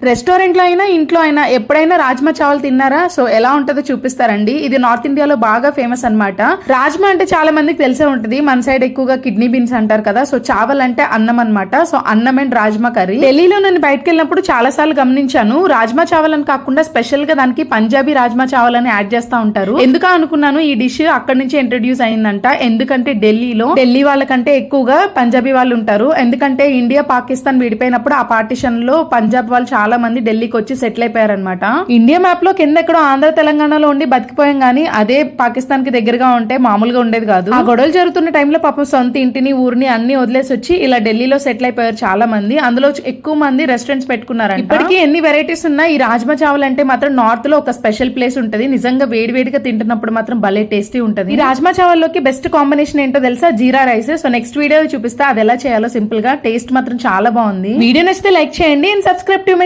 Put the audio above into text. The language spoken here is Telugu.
రెస్టారెంట్ లో అయినా ఇంట్లో అయినా ఎప్పుడైనా రాజ్మా చావల్ తిన్నారా? సో ఎలా ఉంటుందో చూపిస్తారండి. ఇది నార్త్ ఇండియాలో బాగా ఫేమస్ అన్నమాట. రాజ్మా అంటే చాలా మందికి తెలిసే ఉంటది, మన సైడ్ ఎక్కువగా కిడ్నీ బీన్స్ అంటారు కదా. సో చావల్ అంటే అన్నం అన్నమాట. సో అన్నం అండ్ రాజ్మా కర్రీ. ఢిల్లీలో నేను బయటకు వెళ్ళినప్పుడు చాలా సార్లు గమనించాను, రాజ్మా చావల్ అని కాకుండా స్పెషల్ గా దానికి పంజాబీ రాజ్మా చావల్ అని యాడ్ చేస్తా ఉంటారు. ఎందుకు అనుకున్నాను, ఈ డిష్ అక్కడి నుంచి ఇంట్రడ్యూస్ అయిందంట. ఎందుకంటే ఢిల్లీ వాళ్ళకంటే ఎక్కువగా పంజాబీ వాళ్ళు ఉంటారు. ఎందుకంటే ఇండియా పాకిస్తాన్ విడిపోయినప్పుడు ఆ పార్టిషన్ లో పంజాబ్ వాళ్ళు చాలా మంది ఢిల్లీకి వచ్చి సెటిల్ అయిపోయారనమాట. ఇండియా మ్యాప్ లో కింద ఎక్కడో ఆంధ్ర తెలంగాణలో ఉండి బతికిపోయాం గానీ అదే పాకిస్తాన్ కి దగ్గరగా ఉంటే మామూలుగా ఉండేది కాదు. ఆ గొడవలు జరుగుతున్న టైంలో పాపం సొంత ఇంటిని ఊరిని అన్ని వదిలేసి వచ్చి ఇలా ఢిల్లీలో సెటిల్ అయిపోయారు చాలా మంది. అందులో ఎక్కువ మంది రెస్టారెంట్స్ పెట్టుకున్నారంట. ఇప్పటికీ ఎన్ని వెరైటీస్ ఉన్నా ఈ రాజ్మా చావల్ అంటే మాత్రం నార్త్ లో ఒక స్పెషల్ ప్లేస్ ఉంటది. నిజంగా వేడివేడిగా తింటున్నప్పుడు మాత్రం భలే టేస్టీ ఉంటది. ఈ రాజ్మా చావల్ లోకి బెస్ట్ కాంబినేషన్ ఏంటో తెలుసా? జీరా రైస్. సో నెక్స్ట్ వీడియో చూపిస్తా అది ఎలా చేయాలో సింపుల్ గా. టేస్ట్ మాత్రం చాలా బాగుంది. వీడియో నచ్చితే లైక్ చేయండి అండ్ సబ్స్క్రైబ్ టు